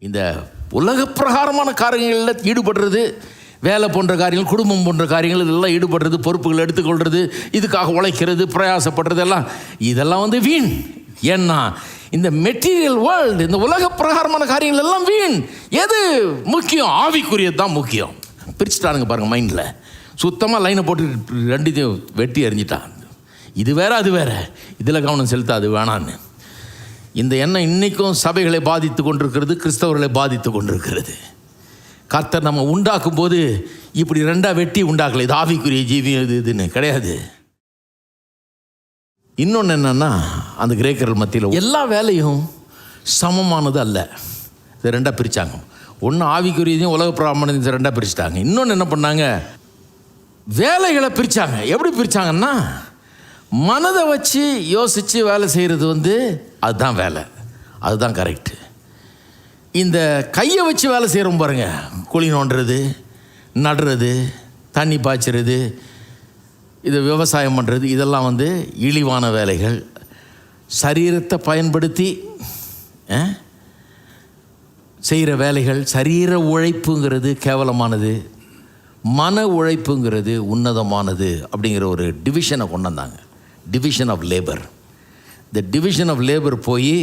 இந்த உலக பிரகாரமான காரியங்களில் ஈடுபடுறது, வேலை போன்ற காரியங்கள், குடும்பம் போன்ற காரியங்கள் இதெல்லாம் ஈடுபடுறது, பொறுப்புகள் எடுத்துக்கொள்வது, இதுக்காக உழைக்கிறது, பிரயாசப்படுறது இதெல்லாம் வந்து வீண். ஏன்னா இந்த மெட்டீரியல் வேர்ல்டு, இந்த உலக பிரகாரமான காரியங்கள் எல்லாம் வீண். எது முக்கியம்? ஆவிக்குரியது தான் முக்கியம். பிரிச்சுட்டானுங்க பாருங்க மைண்டில். சுத்தமாக லைனை போட்டு ரெண்டுத்தையும் வெட்டி எறிஞ்சிட்டான். இது வேற அது வேற, இதில் கவனம் செலுத்த அது வேணான்னு. இந்த எண்ணம் இன்றைக்கும் சபைகளை பாதித்து கொண்டிருக்கிறது, கிறிஸ்தவர்களை பாதித்து கொண்டிருக்கிறது. கர்த்தர் நம்ம உண்டாக்கும் போது இப்படி ரெண்டாக வெட்டி உண்டாக்கல. இது ஆவிக்குரிய ஜீவியம், இதுன்னு கிடையாது. இன்னொன்று என்னன்னா, அந்த கிரேக்கர்கள் மத்தியில் எல்லா வேலையும் சமமானது அல்ல. இது ரெண்டாக பிரித்தாங்க. ஒன்று ஆவிக்குரியதையும் உலக பிராமணத்தையும் ரெண்டாக பிரிச்சுட்டாங்க. இன்னொன்று என்ன பண்ணாங்க, வேலைகளை பிரித்தாங்க. எப்படி பிரித்தாங்கன்னா, மனதை வச்சு யோசித்து வேலை செய்கிறது வந்து அதுதான் வேலை, அதுதான் கரெக்டு. இந்த கையை வச்சு வேலை செய்கிறோம் பாருங்க, குழி நோண்டுறது, நடுறது, தண்ணி பாய்ச்சிறது, இது விவசாயம் பண்ணுறது, இதெல்லாம் வந்து இழிவான வேலைகள். சரீரத்தை பயன்படுத்தி செய்கிற வேலைகள். சரீர உழைப்புங்கிறது கேவலமானது, மன உழைப்புங்கிறது உன்னதமானது அப்படிங்கிற ஒரு டிவிஷனை கொண்டு வந்தாங்க. Division of labour. இந்த டிவிஷன் ஆஃப் லேபர் போய்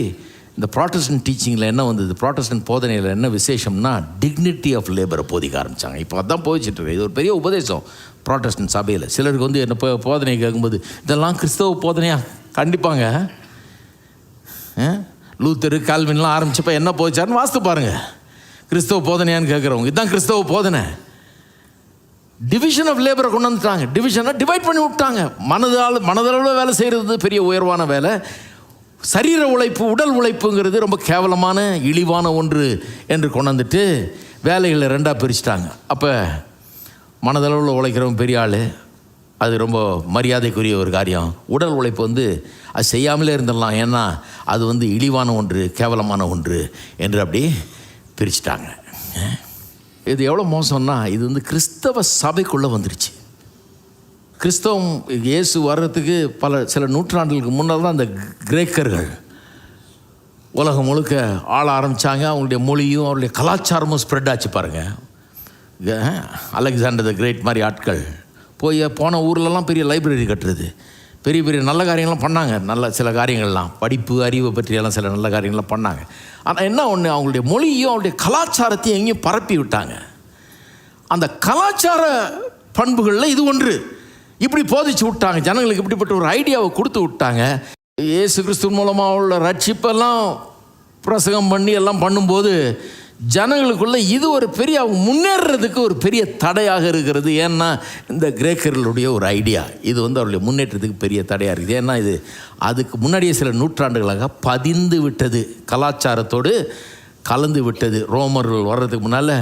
இந்த ப்ராட்டஸ்டன்ட் டீச்சிங்கில் என்ன வந்தது, ப்ராட்டஸ்டன்ட் போதனையில் என்ன விசேஷம்னா, டிக்னிட்டி ஆஃப் லேபரை போதிக்க ஆரம்பித்தாங்க. இப்போ அதான் போதிச்சிட்ருக்கு. இது ஒரு பெரிய உபதேசம் ப்ராட்டஸ்டன்ட் சபையில். சிலருக்கு வந்து என்ன போதனை கேட்கும்போது, இதெல்லாம் கிறிஸ்தவ போதனையா? கண்டிப்பாங்க. லூத்தரு, கால்வின்லாம் ஆரம்பிச்சப்போ என்ன போதிச்சாருன்னு வாஸ்து பாருங்கள். கிறிஸ்தவ போதனையான்னு கேட்குறவங்க இதுதான் கிறிஸ்தவ போதனை. டிவிஷன் ஆஃப் லேபரை கொண்டு வந்துட்டாங்க. டிவிஷனை டிவைட் பண்ணி விட்டாங்க. மனதளவில் வேலை செய்கிறது பெரிய உயர்வான வேலை. சரீர உழைப்பு, உடல் உழைப்புங்கிறது ரொம்ப கேவலமான இழிவான ஒன்று என்று கொண்டு வந்துட்டு வேலைகளை ரெண்டாக பிரிச்சுட்டாங்க. அப்போ மனதளவில் உழைக்கிறவங்க பெரிய ஆள், அது ரொம்ப மரியாதைக்குரிய ஒரு காரியம். உடல் உழைப்பு வந்து அது செய்யாமலே இருந்துடலாம், ஏன்னா அது வந்து இழிவான ஒன்று, கேவலமான ஒன்று என்று அப்படி பிரிச்சுட்டாங்க. இது எவ்வளோ மோசம்னா, இது வந்து கிறிஸ்தவ சபைக்குள்ளே வந்துருச்சு. கிறிஸ்தவம் இயேசு வர்றதுக்கு சில நூற்றாண்டுகளுக்கு முன்னால் தான் அந்த கிரேக்கர்கள் உலகம் முழுக்க ஆள ஆரம்பித்தாங்க. அவங்களுடைய மொழியும் அவருடைய கலாச்சாரமும் ஸ்ப்ரெட் ஆச்சு பாருங்கள். அலெக்சாண்டர் த கிரேட் மாதிரி ஆட்கள் போன ஊர்லலாம் பெரிய லைப்ரரி கட்டுறது, பெரிய பெரிய நல்ல காரியங்கள்லாம் பண்ணாங்க. நல்ல சில காரியங்கள்லாம், படிப்பு அறிவை பற்றியெல்லாம் சில நல்ல காரியங்கள்லாம் பண்ணாங்க. ஆனால் என்ன ஒன்று, அவங்களுடைய மொழியும் அவங்களுடைய கலாச்சாரத்தையும் எங்கேயும் பரப்பி விட்டாங்க. அந்த கலாச்சார பண்புகளில் இது ஒன்று. இப்படி போதிச்சு விட்டாங்க ஜனங்களுக்கு. இப்படிப்பட்ட ஒரு ஐடியாவை கொடுத்து விட்டாங்க. இயேசு கிறிஸ்து மூலமாக உள்ள ரட்சிப்பெல்லாம் பிரசங்கம் பண்ணி எல்லாம் பண்ணும்போது ஜனங்களுக்குள்ள இது ஒரு பெரிய, அவங்க முன்னேறதுக்கு ஒரு பெரிய தடையாக இருக்கிறது. ஏன்னா இந்த கிரேக்கர்களுடைய ஒரு ஐடியா இது வந்து அவருடைய முன்னேற்றத்துக்கு பெரிய தடையாக இருக்குது. ஏன்னா இது அதுக்கு முன்னாடியே சில நூற்றாண்டுகளாக பதிந்து விட்டது, கலாச்சாரத்தோடு கலந்து விட்டது. ரோமர்கள் வர்றதுக்கு முன்னால்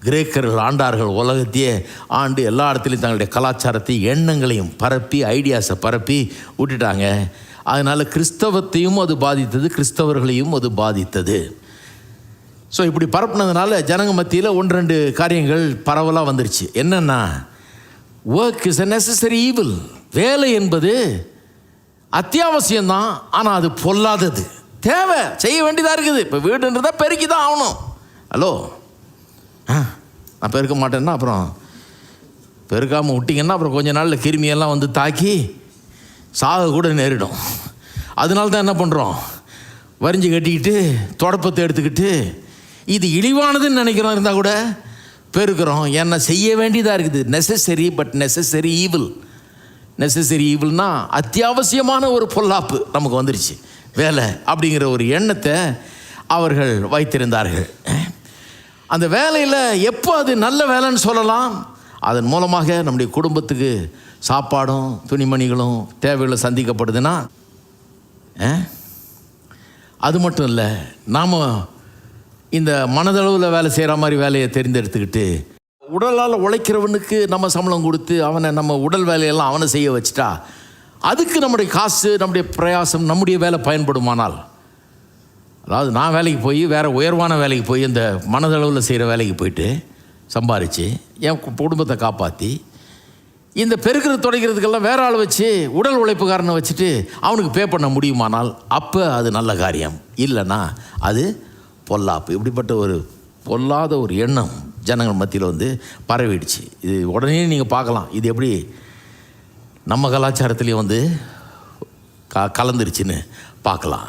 கிரேக்கர்கள் ஆண்டார்கள், உலகத்தையே ஆண்டு எல்லா இடத்துலையும் தங்களுடைய கலாச்சாரத்தை, எண்ணங்களையும் பரப்பி, ஐடியாஸை பரப்பி விட்டுட்டாங்க. அதனால் கிறிஸ்தவத்தையும் அது பாதித்தது, கிறிஸ்தவர்களையும் அது பாதித்தது. ஸோ இப்படி பரப்புனதுனால ஜனங்க மத்தியில் ஒன்று ரெண்டு காரியங்கள் பரவலாக வந்துருச்சு. என்னென்னா, work is a necessary evil. வேலை என்பது அத்தியாவசியம்தான், ஆனால் அது பொல்லாதது. தேவை, செய்ய வேண்டியதாக இருக்குது. இப்போ வீடுன்றதா பெருக்கி தான் ஆகணும். ஹலோ, நான் பெருக்க மாட்டேன்னா அப்புறம் பெருக்காமல் விட்டிங்கன்னா அப்புறம் கொஞ்ச நாளில் கிருமியெல்லாம் வந்து தாக்கி சாக கூட நேரிடும். அதனால தான் என்ன பண்ணுறோம், வரிஞ்சு கட்டிக்கிட்டு தொடப்பத்தை எடுத்துக்கிட்டு இது இழிவானதுன்னு நினைக்கிறோம், இருந்தால் கூட பெருக்கிறோம். ஏன்னா செய்ய வேண்டியதாக இருக்குது. Necessary, but necessary evil. Necessary ஈவில்னா அத்தியாவசியமான ஒரு பொல்லாப்பு நமக்கு வந்துருச்சு, வேலை அப்படிங்கிற ஒரு எண்ணத்தை அவர்கள் வைத்திருந்தார்கள். அந்த வேலையில் எப்போ அது நல்ல வேலைன்னு சொல்லலாம், அதன் மூலமாக நம்முடைய குடும்பத்துக்கு சாப்பாடும் துணிமணிகளும் தேவைகளும் சந்திக்கப்படுதுன்னா, அது மட்டும் இல்லை, நாம் இந்த மனதளவில் வேலை செய்கிற மாதிரி வேலையை தேர்ந்தெடுத்துக்கிட்டு உடலால் உழைக்கிறவனுக்கு நம்ம சம்பளம் கொடுத்து அவனை நம்ம உடல் வேலையெல்லாம் அவனை செய்ய வச்சுட்டா, அதுக்கு நம்முடைய காசு, நம்முடைய பிரயாசம், நம்முடைய வேலை பயன்படுமானால், அதாவது நான் வேலைக்கு போய் வேறு உயர்வான வேலைக்கு போய் இந்த மனதளவில் செய்கிற வேலைக்கு போயிட்டு சம்பாரித்து என் குடும்பத்தை காப்பாற்றி இந்த பெருக்கிற துடைக்கிறதுக்கெல்லாம் வேற ஆள் வச்சு உடல் உழைப்புக்காரனை வச்சுட்டு அவனுக்கு பே பண்ண முடியுமானால் அப்போ அது நல்ல காரியம். இல்லைன்னா அது பொல்லாப்பு, இப்படிப்பட்ட ஒரு பொல்லாத ஒரு எண்ணம் ஜனங்கள் மத்தியில் வந்து பரவிடுச்சு. இது உடனே நீங்கள் பார்க்கலாம், இது எப்படி நம்ம கலாச்சாரத்துலேயும் வந்து கலந்துருச்சுன்னு பார்க்கலாம்.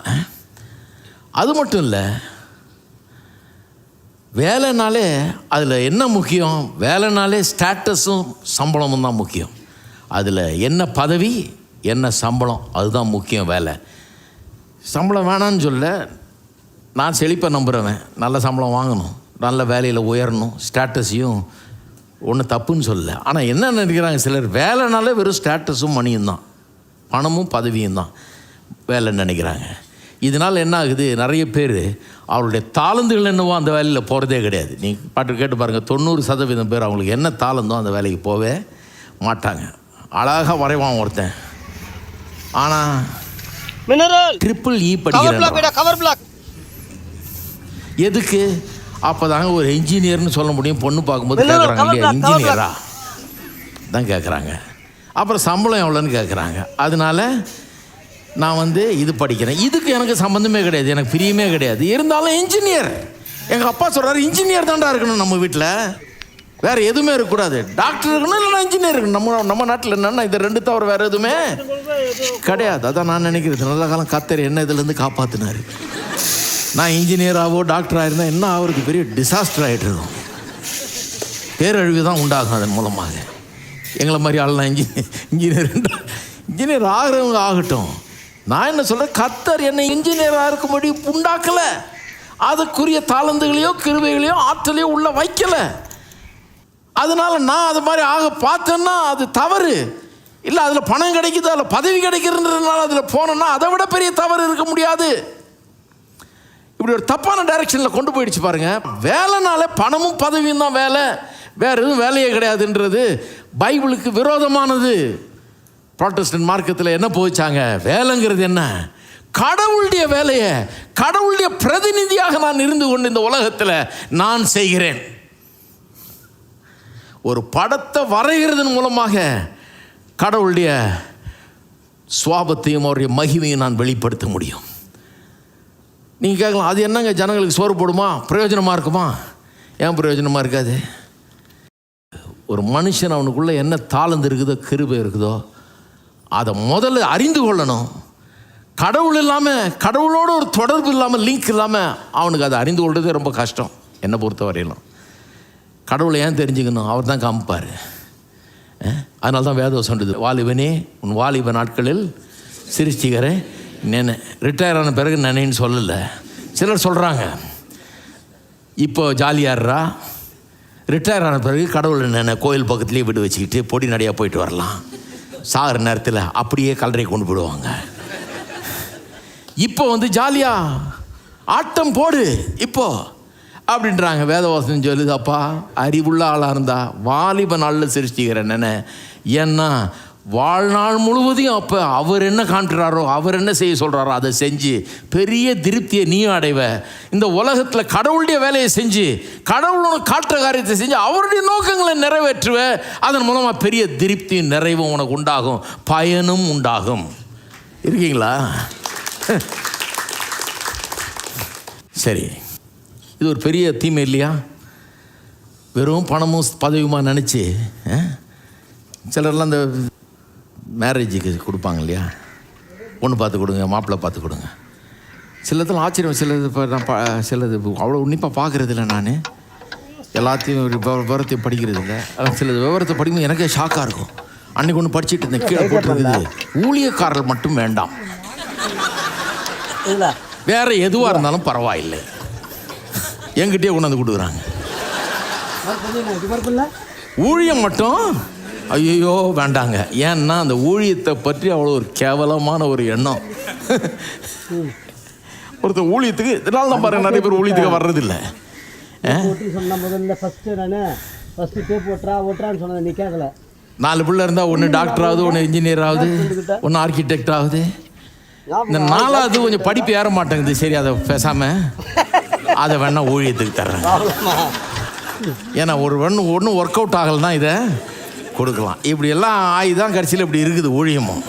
அது மட்டும் இல்லை, வேலைனாலே அதில் என்ன முக்கியம்? வேலைனாலே ஸ்டேட்டஸும் சம்பளமும் தான் முக்கியம். அதில் என்ன பதவி என்ன சம்பளம் அதுதான் முக்கியம். வேலை சம்பளம் வேணான்னு சொல்ல, நான் செழிப்பை நம்புகிறவன். நல்ல சம்பளம் வாங்கணும், நல்ல வேலையில் உயரணும், ஸ்டேட்டஸையும் ஒன்றும் தப்புன்னு சொல்லலை. ஆனால் என்ன நினைக்கிறாங்க சிலர், வேலைனாலே வெறும் ஸ்டேட்டஸும் மணியும் தான், பணமும் பதவியும் தான் வேலைன்னு நினைக்கிறாங்க. இதனால் என்ன ஆகுது, நிறைய பேர் அவருடைய தாளந்துகள் என்னவோ அந்த வேலையில் போகிறதே கிடையாது. நீங்கள் பாட்டு கேட்டு பாருங்கள், 90% பேர் அவங்களுக்கு என்ன தாளந்தோ அந்த வேலைக்கு போகவே மாட்டாங்க. அழகாக வரைவான் ஒருத்தன், ஆனால் ட்ரிபிள் இ படிக்கிறேன். எதுக்கு? அப்போ தாங்க ஒரு இன்ஜினியர்னு சொல்ல முடியும். பொண்ணு பார்க்கும்போது கேட்குறாங்க இல்லையா, இன்ஜினியரா தான் கேட்குறாங்க. அப்புறம் சம்பளம் எவ்வளோன்னு கேட்குறாங்க. அதனால நான் வந்து இது படிக்கிறேன். இதுக்கு எனக்கு சம்மந்தமே கிடையாது, எனக்கு பிரியமே கிடையாது. இருந்தாலும் இன்ஜினியர், எங்கள் அப்பா சொல்கிறாரு இன்ஜினியர் தாண்டா இருக்கணும் நம்ம வீட்டில், வேறு எதுவுமே இருக்கக்கூடாது. டாக்டர் இருக்கணும், இல்லைனா இன்ஜினியர் இருக்கணும். நம்ம நாட்டில் என்னென்னா இது ரெண்டு தவிர வேறு எதுவுமே கிடையாது. அதான் நான் நினைக்கிறது, நல்ல காலம் கத்தர் என்ன இதுலேருந்து காப்பாற்றினார். நான் இன்ஜினியராகவோ டாக்டராக இருந்தால் என்ன அவருக்கு பெரிய டிசாஸ்டர் ஆகிட்டு இருக்கும், பேரழிவு தான் உண்டாகும் அதன் மூலமாக. எங்களை மாதிரி ஆள்லாம் இன்ஜினியர் ஆகிறவங்க ஆகட்டும். நான் என்ன சொல்கிறேன், கத்தர் என்னை இன்ஜினியராக இருக்கும்படி உண்டாக்கலை, அதுக்குரிய தாளந்துகளையோ கிருபைகளையோ ஆற்றலையோ உள்ள வைக்கலை. அதனால் நான் அது மாதிரி ஆக பார்த்தேன்னா அது தவறு இல்லை. அதில் பணம் கிடைக்குது, அதில் பதவி கிடைக்கிறதுனால அதில் போனோன்னா அதை விட பெரிய தவறு இருக்க முடியாது. இப்படி ஒரு தப்பான டைரக்ஷனில் கொண்டு போயிடுச்சு பாருங்க. வேலைனால பணமும் பதவியும் தான் வேலை, வேறு எதுவும் வேலையே கிடையாதுன்றது பைபிளுக்கு விரோதமானது. புராட்டஸ்டன்ட் மார்க்கத்தில் என்ன போச்சாங்க, வேலைங்கிறது என்ன, கடவுளுடைய வேலையை கடவுளுடைய பிரதிநிதியாக நான் இருந்து கொண்டு இந்த உலகத்தில் நான் செய்கிறேன். ஒரு படத்தை வரைகிறதன் மூலமாக கடவுளுடைய சுவாபத்தையும் அவருடைய மகிமையும் நான் வெளிப்படுத்த முடியும். நீங்கள் கேட்கலாம், அது என்னங்க ஜனங்களுக்கு சோறு போடுமா, பிரயோஜனமாக இருக்குமா? ஏன் பிரயோஜனமாக இருக்காது? ஒரு மனுஷன் அவனுக்குள்ளே என்ன தாளந்து இருக்குதோ கிருபை இருக்குதோ அதை முதல்ல அறிந்து கொள்ளணும். கடவுள் இல்லாமல், கடவுளோட ஒரு தொடர்பு இல்லாமல், லிங்க் இல்லாமல் அவனுக்கு அதை அறிந்து கொள்றதே ரொம்ப கஷ்டம். என்னை பொறுத்த வரையிலும் கடவுளை ஏன் தெரிஞ்சுக்கணும், அவர் தான் காமிப்பார். அதனால தான் வேதம் சொல்லுது, வாலிபனே உன் வாலிப நாட்களில் சிருஷ்டிகரை நினை. ரிட்டையர் ஆன பிறகு நினைன்னு சொல்லலை. சிலர் சொல்கிறாங்க இப்போ ஜாலியாடுறா, ரிட்டையர் ஆன பிறகு கடவுளை நினை, கோயில் பக்கத்துலேயே வீடு வச்சுக்கிட்டு பொடி நடையாக போயிட்டு வரலாம். சாகிற நேரத்தில் அப்படியே கல்லறை கொண்டு போயிடுவாங்க. இப்போ வந்து ஜாலியாக ஆட்டம் போடு இப்போ அப்படின்றாங்க. வேதவாசனம் சொல்லுது, அப்பா அறிவுள்ள ஆளாக இருந்தா வாலிப நாளில் சிருஷ்டிக்கிறேன் நினை. ஏன்னா வாழ்நாள் முழுவதையும் அப்போ அவர் என்ன காட்டுறாரோ, அவர் என்ன செய்ய சொல்கிறாரோ அதை செஞ்சு பெரிய திருப்தியை நீயும் அடைவ. இந்த உலகத்தில் கடவுளுடைய வேலையை செஞ்சு கடவுளோட காட்டுற காரியத்தை செஞ்சு அவருடைய நோக்கங்களை நிறைவேற்றுவ. அதன் மூலமாக பெரிய திருப்தியும் நிறைவும் உனக்கு உண்டாகும், பயனும் உண்டாகும். இருக்கீங்களா? சரி, இது ஒரு பெரிய தீமை இல்லையா? வெறும் பணமும் பதவியுமா நினச்சி சிலர்லாம் இந்த மேரேஜுக்கு கொடுப்பாங்க இல்லையா, பொண்ணு பார்த்து கொடுங்க, மாப்பிள்ளை பார்த்து கொடுங்க. சிலதில் ஆச்சரியம், சிலது இப்போ நான் சிலது அவ்வளோ உன்னிப்பாக பார்க்குறது இல்லை. நான் எல்லாத்தையும் விவரத்தையும் படிக்கிறது இல்லை. சிலது விவரத்தை படிக்கும்போது எனக்கே ஷாக்காக இருக்கும். அன்றைக்கி ஒன்று படிச்சுட்டு இருந்தேன், கீழே போட்டுருக்குது, ஊழியக்காரர்கள் மட்டும் வேண்டாம், வேறு எதுவாக இருந்தாலும் பரவாயில்லை, என்கிட்டயே கொண்டு வந்து கொடுக்குறாங்க. ஊழியம் மட்டும் ஐயோ வேண்டாங்க. ஏன்னா அந்த ஊழியத்தை பற்றி அவ்வளோ ஒரு கேவலமான ஒரு எண்ணம். ஒருத்தர் ஊழியத்துக்கு இதனால தான் பாருங்க நிறைய பேர் ஊழியத்துக்கு வர்றதில்லை. நாலு பிள்ளை இருந்தால் ஒன்று டாக்டர் ஆகுது, ஒன்று இன்ஜினியர் ஆகுது, ஒன்று ஆர்கிடெக்ட் ஆகுது. இந்த நாலாவது கொஞ்சம் படிப்பு ஏற மாட்டேங்குது. சரி, அதை பேசாமல் அதை வேணா ஊழியத்துக்கு தர்றேன். ஏன்னா ஒன்றும் ஒர்க் அவுட் ஆகலைன்னா இதை கொடுக்கலாம். இப்படி எல்லாம் ஆயுதான் கடைசியில் இப்படி இருக்குது ஊழியமும்.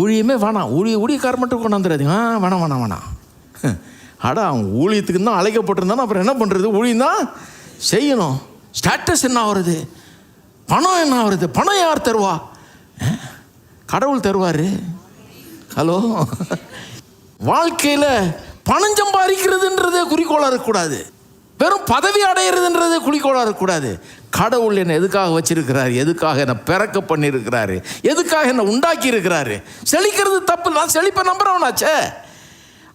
ஊழியமே வேணாம், ஊழியக்காரர் மட்டும் கொண்டாந்துடாதீங்க. வேணாம். அடா, அவன் ஊழியத்துக்கு தான் அழைக்கப்பட்டிருந்தானோ அப்புறம் என்ன பண்ணுறது? ஊழியம் தான் செய்யணும். ஸ்டேட்டஸ் என்ன ஆகுறது? பணம் என்ன ஆகுறது? பணம் யார் தருவா? கடவுள் தருவார். ஹலோ, வாழ்க்கையில் பணம் சம்பாதிக்கிறதுன்றதே குறிக்கோளாக இருக்கக்கூடாது. வெறும் பதவி அடையிறதுன்றதே குறிக்கோளாக இருக்கக்கூடாது. கடவுள் என்னை எதுக்காக வச்சிருக்கிறாரு? எதுக்காக என்னை பிறக்க பண்ணியிருக்கிறாரு? எதுக்காக என்னை உண்டாக்கி இருக்கிறாரு? செழிக்கிறது தப்பு, நான் செழிப்பை நம்புறவனாச்சே.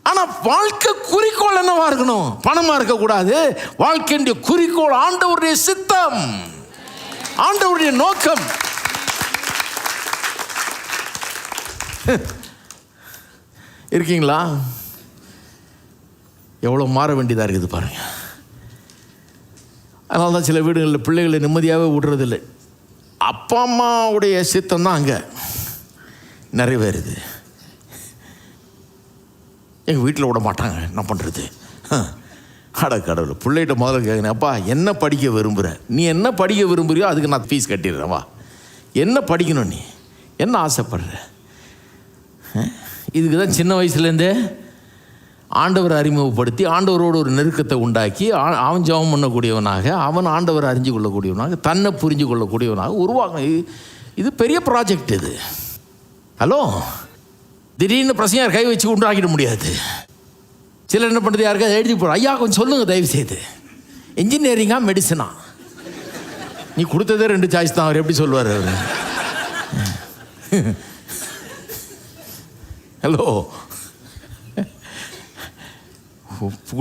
ஆனால் வாழ்க்கை குறிக்கோள் என்னவா இருக்கணும்? பணமாக இருக்கக்கூடாது. வாழ்க்கையுடைய குறிக்கோள் ஆண்டவருடைய சித்தம், ஆண்டவருடைய நோக்கம். இருக்கீங்களா? எவ்வளோ மாற வேண்டியதாக இருக்குது பாருங்க. அதனால தான் சில வீடுகளில் பிள்ளைகளை நிம்மதியாகவே விடுறதில்லை. அப்பா அம்மாவுடைய சித்தம் தான் அங்கே நிறைவேறுது. எங்கள் வீட்டில் விட மாட்டாங்க, என்ன பண்ணுறது? அட கடவுள், பிள்ளைகிட்ட முதல்ல கேட்குறேன், அப்பா என்ன படிக்க விரும்புகிற? நீ என்ன படிக்க விரும்புகிறியோ அதுக்கு நான் ஃபீஸ் கட்டிடுறேன், வா. என்ன படிக்கணும், நீ என்ன ஆசைப்படுற? இதுக்கு தான் சின்ன வயசுலேருந்தே ஆண்டவரை அறிமுகப்படுத்தி ஆண்டவரோடு ஒரு நெருக்கத்தை உண்டாக்கி அவன் ஜெபம் பண்ணக்கூடியவனாக, அவன் ஆண்டவரை அறிஞ்சு கொள்ளக்கூடியவனாக, தன்னை புரிஞ்சு கொள்ளக்கூடியவனாக உருவாங்க. இது பெரிய ப்ராஜெக்ட் இது. ஹலோ, திடீர்னு பிரசையார் கை வச்சு உண்டாக்கிட முடியாது. சிலர் என்ன பண்ணுறது, யாருக்காவது எழுதி போகிறோம், ஐயா கொஞ்சம் சொல்லுங்கள் தயவு செய்து, இன்ஜினியரிங்கா மெடிசனா? நீ கொடுத்ததே 2 சாய்ஸ் தான், அவர் எப்படி சொல்லுவார் அவர்? ஹலோ,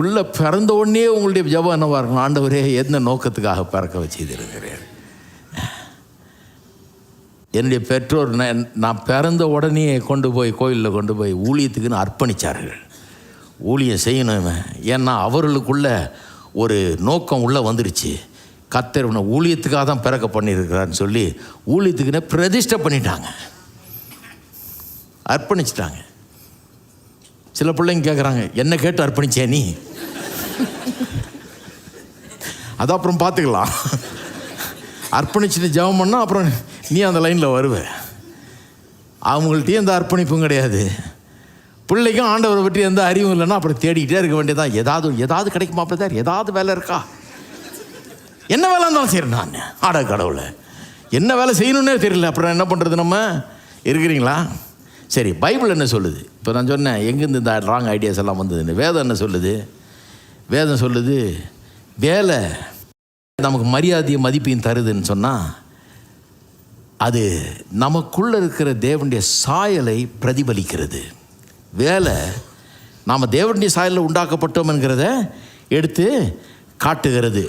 உள்ள பிறந்த உடனே உங்களுடைய ஜெபம் என்னவா இருக்கணும்? ஆண்டவரே, எந்த நோக்கத்துக்காக பிறக்க வச்சு இருக்கிறேன்? என்னுடைய பெற்றோர் நான் பிறந்த உடனே கொண்டு போய் கோயிலில் கொண்டு போய் ஊழியத்துக்குன்னு அர்ப்பணித்தார்கள். ஊழியம் செய்யணும், ஏன்னா அவர்களுக்குள்ள ஒரு நோக்கம் உள்ளே வந்துருச்சு. கர்த்தர் ஊழியத்துக்காக தான் பிறக்க பண்ணியிருக்கிறான்னு சொல்லி ஊழியத்துக்குன்னு பிரதிஷ்டை பண்ணிட்டாங்க, அர்ப்பணிச்சிட்டாங்க. சில பிள்ளைங்க கேட்குறாங்க, என்ன கேட்டு அர்ப்பணிச்சே நீ? அது அப்புறம் பார்த்துக்கலாம். அர்ப்பணிச்சுட்டு ஜெபம் பண்ணால் அப்புறம் நீ அந்த லைனில் வருவ. அவங்கள்ட்டையும் எந்த அர்ப்பணிப்பும் கிடையாது. பிள்ளைக்கும் ஆண்டவரை பற்றி எந்த அறிவும் இல்லைன்னா அப்புறம் தேடிக்கிட்டே இருக்க வேண்டியதான். ஏதாவது கிடைக்குமா? அப்படி தான் ஏதாவது வேலை இருக்கா? என்ன வேலை இருந்தாலும் சரி, நான் ஆட கடவுளை என்ன வேலை செய்யணுன்னே தெரியல, அப்புறம் என்ன பண்ணுறது? நம்ம இருக்கிறீங்களா? சரி, பைபிள் என்ன சொல்லுது? இப்போ நான் சொன்னேன் எங்கேருந்து இந்த ராங் ஐடியாஸ் எல்லாம் வந்ததுன்னு. வேதம் என்ன சொல்லுது? வேதம் சொல்லுது, வேலை நமக்கு மரியாதையை மதிப்பையும் தருதுன்னு சொன்னால் அது நமக்குள்ளே இருக்கிற தேவனுடைய சாயலை பிரதிபலிக்கிறது. வேலை நாம் தேவனுடைய சாயலில் உண்டாக்கப்பட்டோம் என்கிறத எடுத்து காட்டுகிறது.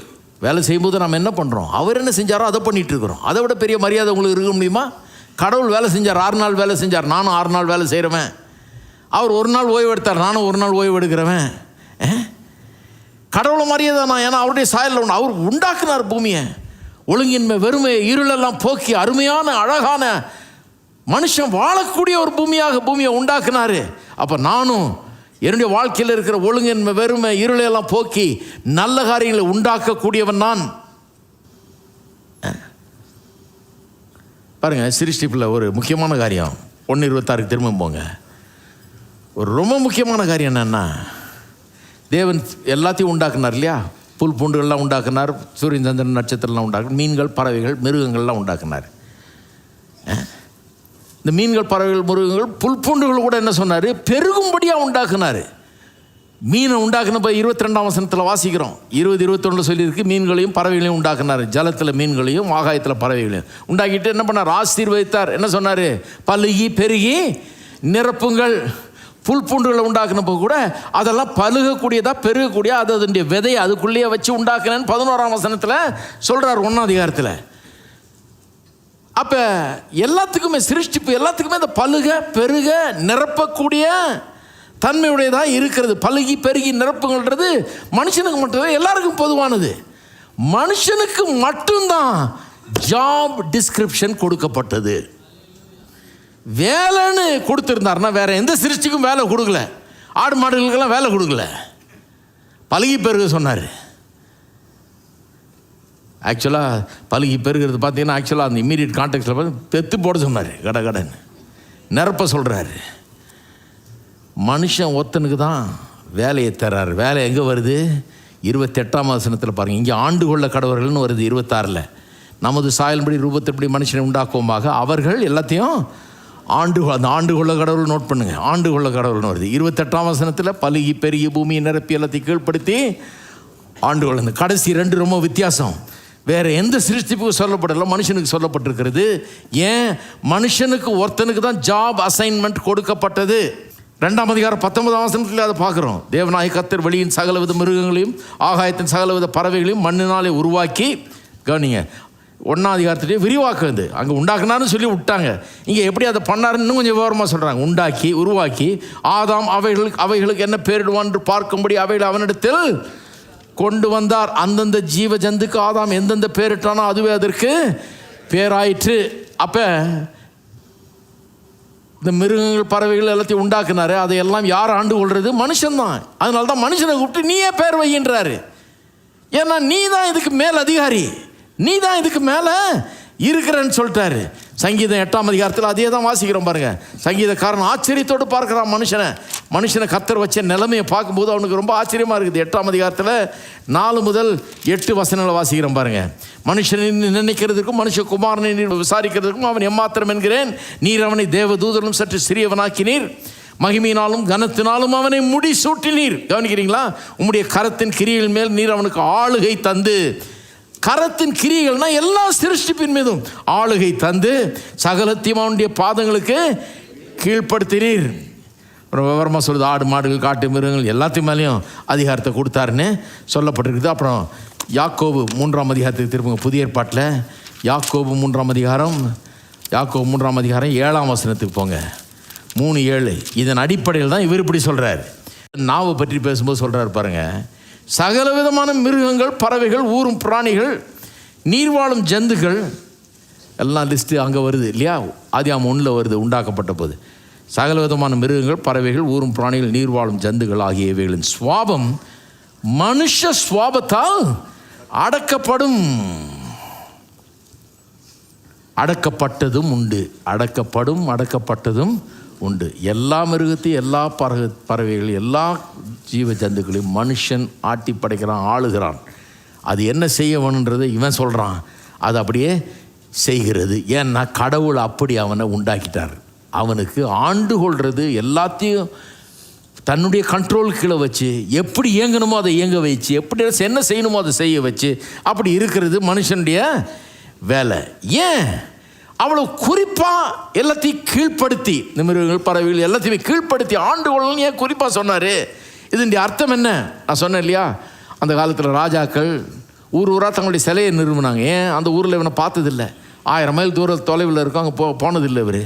வேலை செய்யும்போது நம்ம என்ன பண்ணுறோம்? அவர் என்ன செஞ்சாரோ அதை பண்ணிகிட்ருக்குறோம். அதை விட பெரிய மரியாதை உங்களுக்கு இருக்க முடியுமா? கடவுள் வேலை செஞ்சார், 6 நாள் வேலை செஞ்சார், நானும் 6 நாள் வேலை செய்கிறவன். அவர் 1 நாள் ஓய்வு எடுத்தார், நானும் 1 நாள் ஓய்வு எடுக்கிறவன். கடவுளை மாதிரியே தான் நான், ஏன்னா அவருடைய சாயலில் அவர் உண்டாக்குனார் பூமியை. ஒழுங்கின்மை, வெறுமை, இருளெல்லாம் போக்கி அருமையான அழகான மனுஷன் வாழக்கூடிய ஒரு பூமியை உண்டாக்குனார். அப்போ நானும் என்னுடைய வாழ்க்கையில் இருக்கிற ஒழுங்கின்மை, வெறுமை, இருளையெல்லாம் போக்கி நல்ல காரியங்களை உண்டாக்கக்கூடியவன் நான். பாருங்கள், சிருஷ்டிப்பில் ஒரு முக்கியமான காரியம் 1:26 திரும்ப போங்க. ஒரு ரொம்ப முக்கியமான காரியம் என்னன்னா, தேவன் எல்லாத்தையும் உண்டாக்குனார் இல்லையா? புல் பூண்டுகள்லாம் உண்டாக்குனார், சூரியன் சந்திரன் நட்சத்திரம்லாம் உண்டாக்குனார், மீன்கள், பறவைகள், மிருகங்கள்லாம் உண்டாக்குனார். இந்த மீன்கள், பறவைகள், மிருகங்கள், புல் பூண்டுகள் கூட என்ன சொன்னார்? பெருகும்படியாக உண்டாக்குனார். மீனை உண்டாக்குனப்போ 22ஆம் வசனத்தில் வாசிக்கிறோம். 20-21 சொல்லியிருக்கு, மீன்களையும் பறவைகளையும் உண்டாக்குனார். ஜலத்தில் மீன்களையும் ஆகாயத்தில் பறவைகளையும் உண்டாக்கிட்டு என்ன பண்ணார்? ஆசீர்வதித்தார். என்ன சொன்னார்? பலுகி பெருகி நிரப்புங்கள். புல் பூண்டுகளை உண்டாக்குனப்போ கூட அதெல்லாம் பழுகக்கூடியதா, பெருகக்கூடிய, அது அதனுடைய விதையை அதுக்குள்ளேயே வச்சு உண்டாக்குனேன்னு 11ஆம் வசனத்தில் சொல்கிறார், 1ஆம் அதிகாரத்தில். அப்போ எல்லாத்துக்குமே சிருஷ்டிப்பு, எல்லாத்துக்குமே இந்த பழுக பெருக நிரப்பக்கூடிய தன்மையுடையதாக இருக்கிறது. பழுகி பெருகி நிரப்புங்கள்ன்றது மனுஷனுக்கு மட்டும், எல்லாருக்கும் பொதுவானது. மனுஷனுக்கு மட்டும்தான் ஜாப் டிஸ்கிரிப்ஷன் கொடுக்கப்பட்டது. வேலைன்னு கொடுத்துருந்தாருன்னா வேற எந்த சிருஷ்டிக்கும் வேலை கொடுக்கல. ஆடு மாடுகளுக்கெல்லாம் வேலை கொடுக்கல. பழுகி பெருக சொன்னார். ஆக்சுவலாக பழுகி பெருகிறது பார்த்தீங்கன்னா, ஆக்சுவலாக அந்த இம்மீடியட் கான்டெக்ட்ல பார்த்து பெத்து போட சொன்னார். கடன்னு நிரப்ப சொல்கிறாரு. மனுஷன் ஒருத்தனுக்கு தான் வேலையை தர்றாரு. வேலை எங்கே வருது? 28ஆம் வசனத்தில் பாருங்கள். இங்கே ஆண்டு கொள்ள கடவர்கள்னு வருது 26. நமது சாயல்படி ரூபத்தின்படி மனுஷனை உண்டாக்குவோமாக அவர்கள் எல்லாத்தையும் அந்த ஆண்டு கொள்ள கடவுள் நோட் பண்ணுங்க. ஆண்டு கொள்ள கடவுள்னு வருது 28ஆம் வசனத்தில். பலுகி பெருகி பூமியை நிரப்பி எல்லாத்தையும் கீழ்ப்படுத்தி ஆண்டு கொள்ள. இந்த கடைசி 2 ரொம்ப வித்தியாசம். வேறு எந்த சிருஷ்டிப்புக்கு சொல்லப்படலை, மனுஷனுக்கு சொல்லப்பட்டிருக்கிறது. ஏன்? மனுஷனுக்கு ஒருத்தனுக்கு தான் ஜாப் அசைன்மெண்ட் கொடுக்கப்பட்டது. 2ஆம் அதிகாரம் 19ஆம் வசனத்தில் அதை பார்க்குறோம். தேவனாகிய கர்த்தர் வெளியின் சகலவித மிருகங்களையும் ஆகாயத்தின் சகலவித பறவைகளையும் மண்ணினாலே உருவாக்கி, கவனிங்க, 1ஆம் அதிகாரத்திலே விரிவாக்குது. அங்கே உண்டாக்குனான்னு சொல்லி விட்டாங்க. இங்கே எப்படி அதை பண்ணாருன்னு இன்னும் கொஞ்சம் விவரமாக சொல்கிறாங்க. உண்டாக்கி உருவாக்கி ஆதாம் அவைகளுக்கு என்ன பேரிடுவான் என்று பார்க்கும்படி அவைகளை அவனிடத்தில் கொண்டு வந்தார். அந்தந்த ஜீவ ஜந்துக்கு ஆதாம் எந்தெந்த பேரிட்டானோ அதுவே அதற்கு பேராயிற்று. அப்போ இந்த மிருகங்கள் பறவைகள் எல்லாத்தையும் உண்டாக்குனாரு. அதையெல்லாம் யார் ஆண்டு கொள்வது? மனுஷன்தான். அதனால தான் மனுஷனை கூப்பிட்டு நீயே பேர் வையின்றாரு. ஏன்னா நீ தான் இதுக்கு மேல் அதிகாரி, நீ தான் இதுக்கு மேலே இருக்கிறன்னு சொல்லிட்டாரு. சங்கீதம் 8ஆம் அதிகாரத்தில் அதே தான் வாசிக்கிறோம் பாருங்க. சங்கீதக்காரன் ஆச்சரியத்தோடு பார்க்குறான் மனுஷனை கர்த்தர் வச்ச நிலைமையை பார்க்கும்போது அவனுக்கு ரொம்ப ஆச்சரியமாக இருக்குது. 8ஆம் அதிகாரத்தில் 4 முதல் 8 வசனங்களை வாசிக்கிறோம் பாருங்க. மனுஷனை நினைக்கிறதுக்கும் மனுஷகுமாரனை விசாரிக்கிறதுக்கும் அவன் எம்மாத்திரம் என்கிறேன். நீர் அவனை தேவதூதனும் சற்று சிறியவனாக்கினீர், மகிமையினாலும் கனத்தினாலும் அவனை முடி சூட்டினீர். கவனிக்கிறீங்களா? உம்முடைய கரத்தின் கிரியைகள் மேல் நீர் அவனுக்கு ஆளுகை தந்து, கரத்தின் கிரியைகள்னா எல்லா சிருஷ்டிப்பின் மீதும் ஆளுகை தந்து சகலத்தையும் அவனுடைய பாதங்களுக்கு கீழ்ப்படுத்தினீர். அப்புறம் விவரமாக சொல்லுது. ஆடு மாடுகள் காட்டு மிருகங்கள் எல்லாத்தையும் மேலேயும் அதிகாரத்தை கொடுத்தாருன்னு சொல்லப்பட்டிருக்குது. அப்புறம் யாக்கோபு 3ஆம் அதிகாரத்துக்கு திரும்புங்க. புதிய ஏற்பாட்டில் யாக்கோபு 3ஆம் அதிகாரம் 7ஆம் வசனத்துக்கு போங்க. 3:7. இதன் அடிப்படையில் தான் இவர் இப்படி சொல்கிறார். நாவை பற்றி பேசும்போது சொல்கிறார் பாருங்க. சகல விதமான மிருகங்கள், பறவைகள், ஊரும் பிராணிகள், நீர்வாழும் ஜந்துகள் எல்லாம் லிஸ்ட்டு அங்கே வருது இல்லையா? ஆதியாகமம் 1 வருது. உண்டாக்கப்பட்ட போது சகல விதமான மிருகங்கள், பறவைகள், ஊரும் பிராணிகள், நீர்வாழும் ஜந்துகள் ஆகியவைகளின் சுவாபம் மனுஷ சுவாபத்தால் அடக்கப்பட்டதும் உண்டு. அடக்கப்பட்டதும் உண்டு. எல்லா மிருகத்தையும், எல்லா பறவைகள், எல்லா ஜீவ ஜந்துக்களையும் மனுஷன் ஆட்டி படைக்கிறான், ஆளுகிறான். அது என்ன செய்ய வேணுன்றதை இவன் சொல்கிறான். அது அப்படியே செய்கிறது. ஏன்னா கடவுள் அப்படி அவனை உண்டாக்கிட்டார். அவனுக்கு ஆண்டு கொள்வது எல்லாத்தையும் தன்னுடைய கண்ட்ரோல் கீழே வச்சு, எப்படி இயங்கணுமோ அதை இயங்க வச்சு, எப்படி என்ன செய்யணுமோ அதை செய்ய வச்சு அப்படி இருக்கிறது மனுஷனுடைய வேலை. ஏன் அவ்வளோ குறிப்பாக எல்லாத்தையும் கீழ்ப்படுத்தி, இந்த மிருகங்கள் பறவைகள் எல்லாத்தையுமே கீழ்ப்படுத்தி ஆண்டு கொள்ளணும் ஏன் குறிப்பாக சொன்னார்? இதனுடைய அர்த்தம் என்ன? நான் சொன்னேன் இல்லையா, அந்த காலத்தில் ராஜாக்கள் ஊராக தங்களுடைய சிலையை நிறுவினாங்க. ஏன்? அந்த ஊரில் இவனை பார்த்ததில்லை, 1000 மைல் தொலைவில் இருக்கும், அங்கே போனதில்லை இவர்.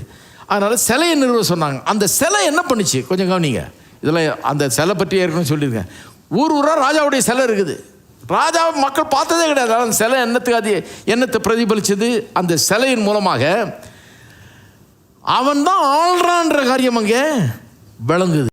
அதனால் சிலையை நிறுவ சொன்னாங்க. அந்த சிலை என்ன பண்ணுச்சு? கொஞ்சம் கவனிங்க. இதில் அந்த சிலை பற்றி ஏற்கனவே சொல்லியிருக்கேன். ஊராக ராஜாவுடைய சிலை இருக்குது. ராஜா மக்கள் பார்த்ததே கிடையாது. அந்த சிலை என்னத்தை பிரதிபலிச்சது? அந்த சிலையின் மூலமாக அவன் தான் ஆள்றான்ற காரியம் அங்கே விளங்குது.